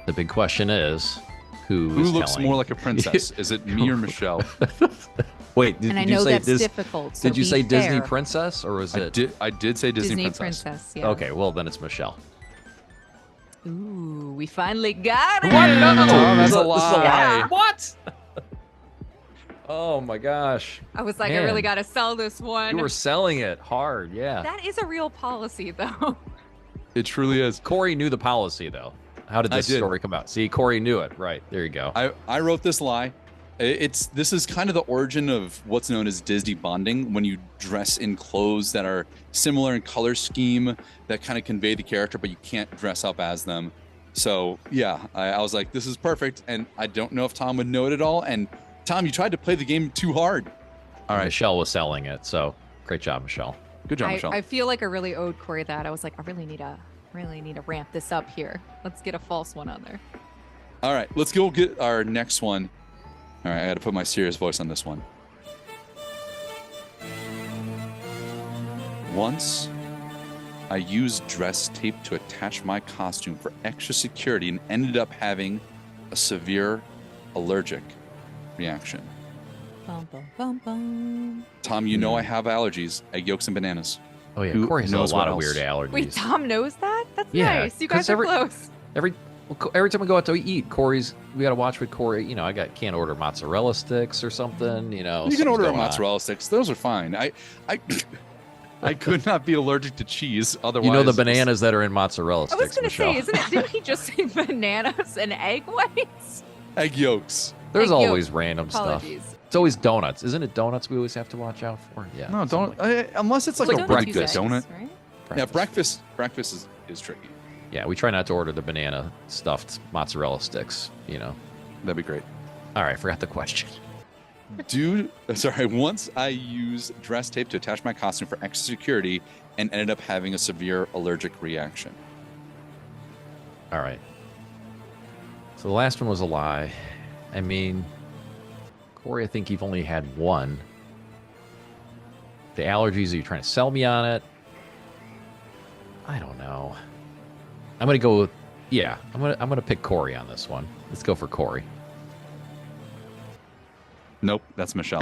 the big question is, who looks telling? more like a princess? Is it me or Michelle? Wait, did And I you know say that's this? difficult. So Did you be say Disney fair. princess or was it? I did say Disney princess? Yeah. Okay, well then it's Michelle. Ooh, we finally got it. What? No, that's a this is lie. What? Oh my gosh. I was like, Man. I really got to sell this one. You were selling it hard, yeah. That is a real policy, though. It truly is. Corey knew the policy though. How did this story come out? See, Corey knew it. Right, there you go. I wrote this lie. This is kind of the origin of what's known as Disney bonding, when you dress in clothes that are similar in color scheme that kind of convey the character, but you can't dress up as them. So yeah, I was like, this is perfect, and I don't know if Tom would know it at all. And Tom, you tried to play the game too hard. All right, Michelle was selling it, so great job, Michelle. Good job, Michelle. I feel like I really owed Cory that. I was like, I really need to ramp this up here. Let's get a false one on there. All right, let's go get our next one. All right, I got to put my serious voice on this one. Once, I used dress tape to attach my costume for extra security and ended up having a severe allergic reaction. Bum, bum, bum, bum. Tom, you know I have allergies, egg yolks and bananas. Oh yeah, Who Cory has a knows lot what of else? weird allergies. Wait, Tom knows that? That's Yeah, nice. You guys are close. Every time we go out to eat, we got to watch with Cory. You know, can't order mozzarella sticks or something. You know, You can order mozzarella sticks; those are fine. I could not be allergic to cheese. Otherwise, you know the bananas that are in mozzarella I sticks. was going to say, Michelle. didn't he just say bananas and egg whites? egg yolks. There's Egg yolk. always random Apologies. stuff. It's always donuts, isn't it? Donuts we always have to watch out for. Yeah. No, something don't. like Unless it's like Well, a don't really use good eggs, donut. right? Yeah, breakfast is tricky. Yeah, we try not to order the banana stuffed mozzarella sticks. You know. That'd be great. All right, I forgot the question. Once I used dress tape to attach my costume for extra security and ended up having a severe allergic reaction. All right. So the last one was a lie. I mean, Cory, I think you've only had one. The allergies, are you trying to sell me on it? I don't know. I'm gonna go with I'm gonna pick Cory on this one. Let's go for Cory. Nope, that's Michelle.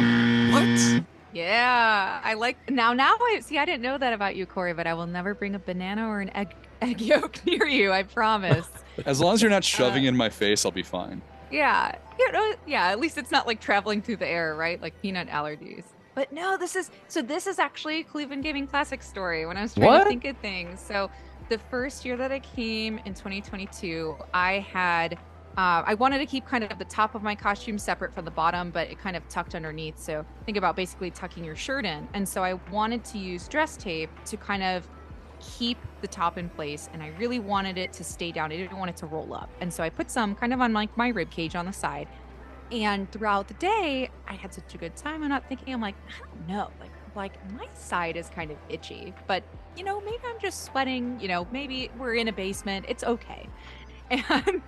What? Yeah, I like now I see. I didn't know that about you, Cory, but I will never bring a banana or an egg yolk near you. I promise. As long as you're not shoving in my face, I'll be fine. Yeah, at least it's not like traveling through the air, right? Like peanut allergies. But no, this is actually a Cleveland Gaming Classic story when I was trying to think of things. So the first year that I came in 2022, I had I wanted to keep kind of the top of my costume separate from the bottom, but it kind of tucked underneath. So think about basically tucking your shirt in. And so I wanted to use dress tape to kind of keep the top in place, and I really wanted it to stay down. I didn't want it to roll up. And so I put some kind of on like my rib cage on the side. And throughout the day, I had such a good time. I'm not thinking, I'm like, I don't know, like my side is kind of itchy, but maybe I'm just sweating, maybe we're in a basement. It's okay. And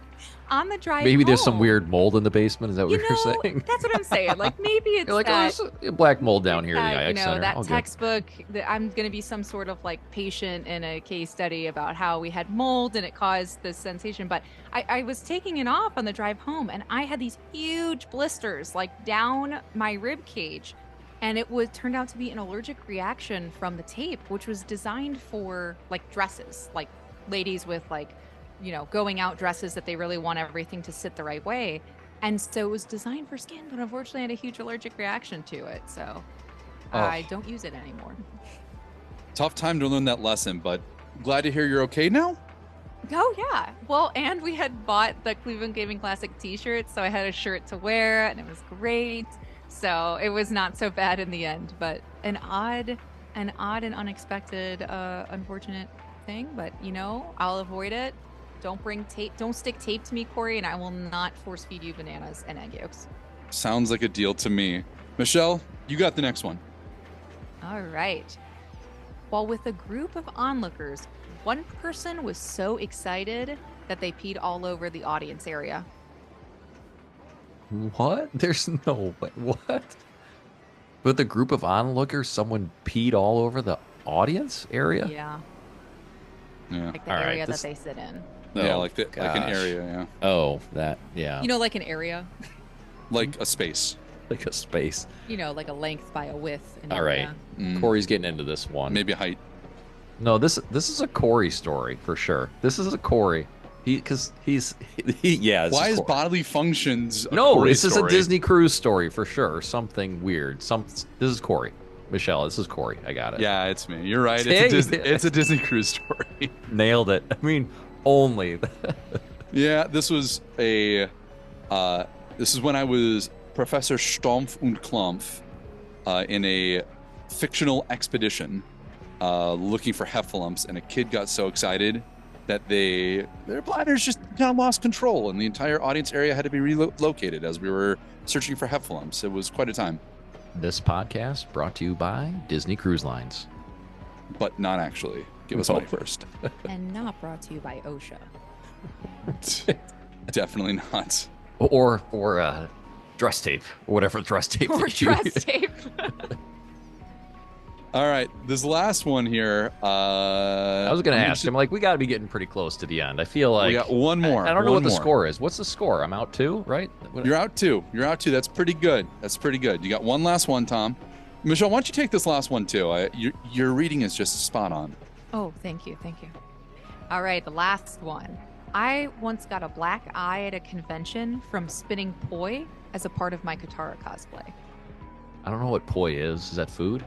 on the drive Maybe home, there's some weird mold in the basement. Is that what you're saying? That's what I'm saying. Like maybe it's You're like, that, oh, there's black mold down here in the that, IX Center. that All good. textbook that I'm going to be some sort of like patient in a case study about how we had mold and it caused this sensation. But I was taking it off on the drive home, and I had these huge blisters like down my rib cage. And it turned out to be an allergic reaction from the tape, which was designed for like dresses, like ladies with like, going out dresses that they really want everything to sit the right way. And so it was designed for skin, but unfortunately I had a huge allergic reaction to it. So I don't use it anymore. Tough time to learn that lesson, but glad to hear you're okay now. Oh yeah. Well, and we had bought the Cleveland Gaming Classic t-shirt, so I had a shirt to wear and it was great. So it was not so bad in the end, but an odd and unexpected, unfortunate thing, but I'll avoid it. Don't bring tape. Don't stick tape to me, Cory, and I will not force feed you bananas and egg yolks. Sounds like a deal to me. Michelle, you got the next one. All right. While with a group of onlookers, one person was so excited that they peed all over the audience area. What? There's no way. What? With a group of onlookers, someone peed all over the audience area? Yeah. Yeah. Like the All right, area this- that they sit in. Yeah, Oh, like an gosh. area, yeah. Oh, that, yeah. Like an area. Like a space. Like a space. Like a length by a width. All right. Cory's getting into this one. Maybe height. No, this is a Cory story for sure. This is a Cory. Because he's yeah. Why is Cory. bodily functions? No, Cory this is a story? Disney cruise story for sure. Something weird. This is Cory. Michelle, this is Cory. I got it. Yeah, it's me. You're right. Hey. It's a Disney cruise story. Nailed it. I mean, only. Yeah, this was when I was Professor Stumpf und Klumpf in a fictional expedition looking for heffalumps, and a kid got so excited that their bladders just kind of lost control, and the entire audience area had to be relocated as we were searching for heffalumps. It was quite a time. This podcast brought to you by Disney Cruise Lines. but not actually. Give us all first. And not brought to you by OSHA. Definitely not. Or dress tape, or whatever dress tape. Or dress tape. All right, this last one here. I was going to ask him, like, we got to be getting pretty close to the end. I feel like we got one more. I don't know what the score is. What's the score? I'm out 2, right? You're out 2. You're out 2. That's pretty good. That's pretty good. You got one last one, Tom. Michelle, why don't you take this last one too? Your reading is just spot on. Oh, thank you. All right, the last one. I once got a black eye at a convention from spinning poi as a part of my Katara cosplay. I don't know what poi is. Is that food?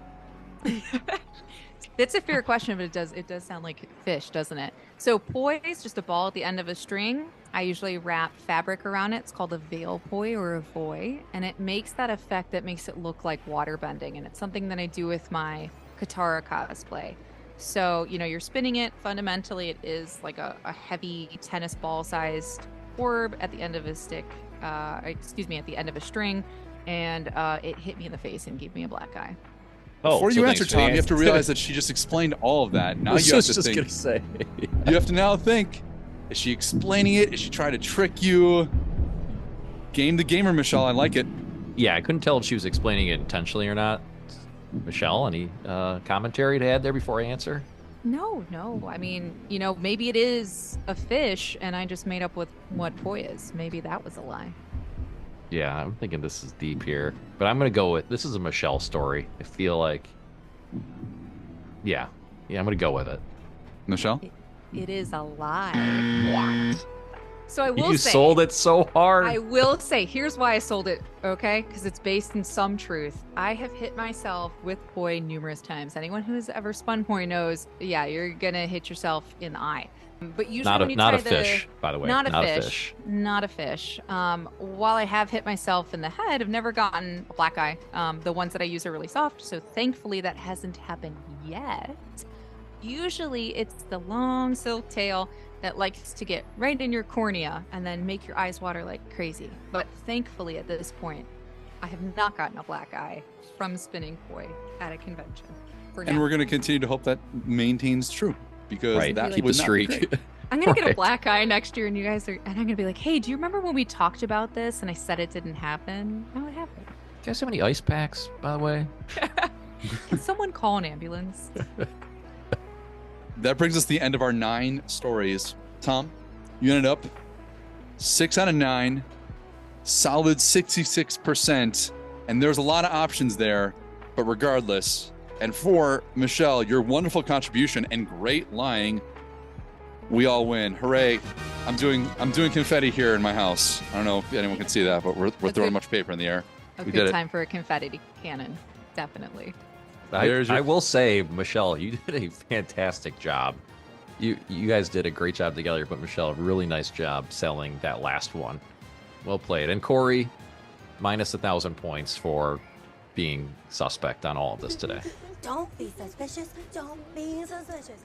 It's a fair question, but it does sound like fish, doesn't it? So poi is just a ball at the end of a string. I usually wrap fabric around it. It's called a veil poi or a voi, and it makes that effect that makes it look like water bending, and it's something that I do with my Katara cosplay. So, you're spinning it. Fundamentally, it is like a heavy tennis ball sized orb at the end of a stick, at the end of a string, and it hit me in the face and gave me a black eye. Before you answer, Tom, you have to realize that she just explained all of that. Now you have to think. Gonna say. You have to now think: is she explaining it? Is she trying to trick you? Game the gamer, Michelle. I like it. Yeah, I couldn't tell if she was explaining it intentionally or not. Michelle, any commentary to add there before I answer? No. I mean, maybe it is a fish, and I just made up with what poi is. Maybe that was a lie. Yeah, I'm thinking this is deep here. But I'm going to go with, this is a Michelle story. I feel like, yeah, I'm going to go with it. Michelle? It is a lie. What? So I will You say. You sold it so hard. I will say, here's why I sold it, okay? Because it's based in some truth. I have hit myself with poi numerous times. Anyone who has ever spun poi knows, yeah, you're going to hit yourself in the eye. But usually not a fish, by the way. Not a fish. Not a fish. While I have hit myself in the head, I've never gotten a black eye. The ones that I use are really soft, so thankfully that hasn't happened yet. Usually it's the long silk tail that likes to get right in your cornea and then make your eyes water like crazy. But thankfully at this point, I have not gotten a black eye from spinning poi at a convention. And we're going to continue to hope that maintains true. Because that keep the streak. I'm gonna get a black eye next year, and I'm gonna be like, "Hey, do you remember when we talked about this and I said it didn't happen? No, it happened." Do you guys have any ice packs, by the way? Can someone call an ambulance? That brings us to the end of our 9 stories. Tom, you ended up 6 out of 9, solid 66%, and there's a lot of options there, but regardless. And for Michelle, your wonderful contribution and great lying, we all win. Hooray. I'm doing confetti here in my house. I don't know if anyone can see that, but we're throwing a bunch of paper in the air. A good time for a confetti cannon, definitely. I will say, Michelle, you did a fantastic job. You guys did a great job together, but Michelle, a really nice job selling that last one. Well played. And Cory, minus 1,000 points for being suspect on all of this today. Don't be suspicious. Don't be suspicious.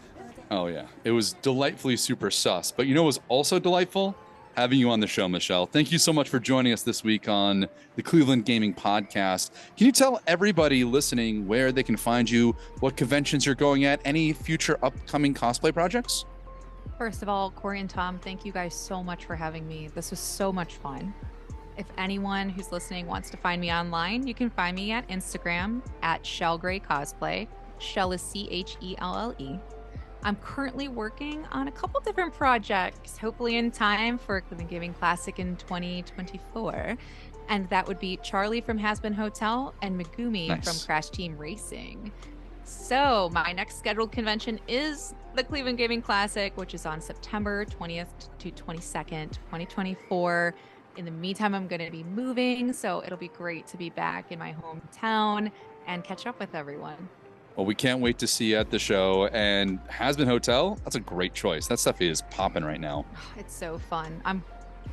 Oh, yeah. It was delightfully super sus. But you know what was also delightful? Having you on the show, Michelle. Thank you so much for joining us this week on the Cleveland Gaming Podcast. Can you tell everybody listening where they can find you, what conventions you're going at, any future upcoming cosplay projects? First of all, Cory and Tom, thank you guys so much for having me. This was so much fun. If anyone who's listening wants to find me online, you can find me at Instagram at Shellgray Cosplay. Shell is Chelle. I'm currently working on a couple different projects, hopefully in time for Cleveland Gaming Classic in 2024. And that would be Charlie from Has Been Hotel and Megumi from Crash Team Racing. So my next scheduled convention is the Cleveland Gaming Classic, which is on September 20th to 22nd, 2024. In the meantime, I'm going to be moving, so it'll be great to be back in my hometown and catch up with everyone. Well, we can't wait to see you at the show. And Has Been Hotel, that's a great choice. That stuff is popping right now. It's so fun. I'm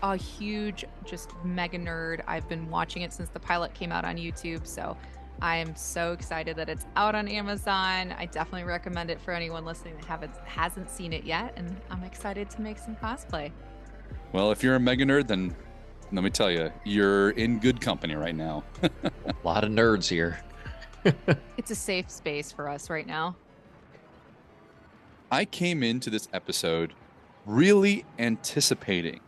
a huge, just mega nerd. I've been watching it since the pilot came out on YouTube, so I am so excited that it's out on Amazon. I definitely recommend it for anyone listening that hasn't seen it yet, and I'm excited to make some cosplay. Well, if you're a mega nerd, then let me tell you, you're in good company right now. A lot of nerds here. It's a safe space for us right now. I came into this episode really anticipating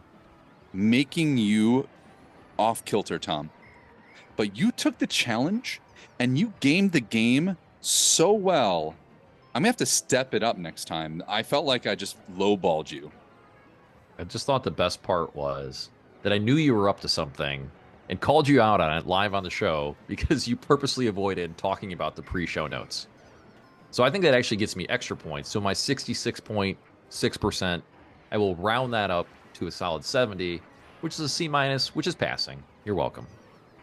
making you off kilter, Tom. But you took the challenge and you gamed the game so well. I'm gonna have to step it up next time. I felt like I just lowballed you. I just thought the best part was that I knew you were up to something and called you out on it live on the show because you purposely avoided talking about the pre-show notes. So I think that actually gets me extra points. So my 66.6%, I will round that up to a solid 70, which is a C-, which is passing. You're welcome.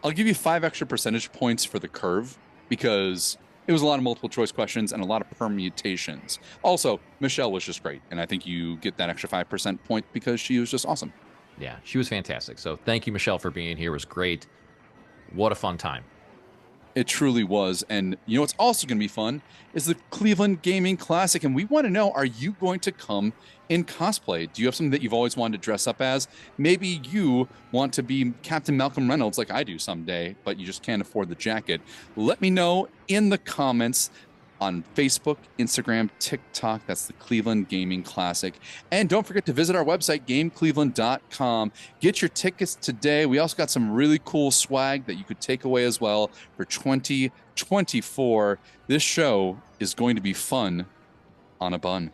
I'll give you 5 extra percentage points for the curve because it was a lot of multiple choice questions and a lot of permutations. Also, Michelle was just great, and I think you get that extra 5% point because she was just awesome. Yeah, she was fantastic. So thank you, Michelle, for being here. It was great. What a fun time. It truly was. And you know what's also going to be fun is the Cleveland Gaming Classic. And we want to know, are you going to come in cosplay? Do you have something that you've always wanted to dress up as? Maybe you want to be Captain Malcolm Reynolds like I do someday, but you just can't afford the jacket. Let me know in the comments on Facebook, Instagram, TikTok. That's the Cleveland Gaming Classic. And don't forget to visit our website, gamecleveland.com. Get your tickets today. We also got some really cool swag that you could take away as well for 2024. This show is going to be fun on a bun.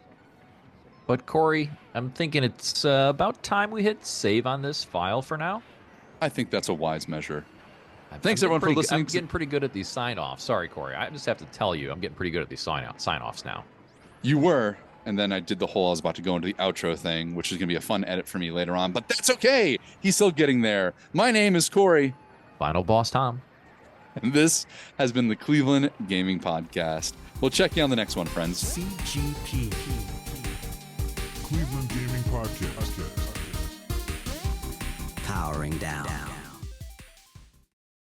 But Corey, I'm thinking it's about time we hit save on this file for now. I think that's a wise measure. Thanks, everyone, for listening. I'm getting pretty good at these sign-offs. Sorry, Corey. I just have to tell you, I'm getting pretty good at these sign-offs now. You were, and then I did the whole, I was about to go into the outro thing, which is going to be a fun edit for me later on, but that's okay. He's still getting there. My name is Corey. Final Boss Tom. And this has been the Cleveland Gaming Podcast. We'll check you on the next one, friends. CGP. Cleveland Gaming Podcast. Powering down.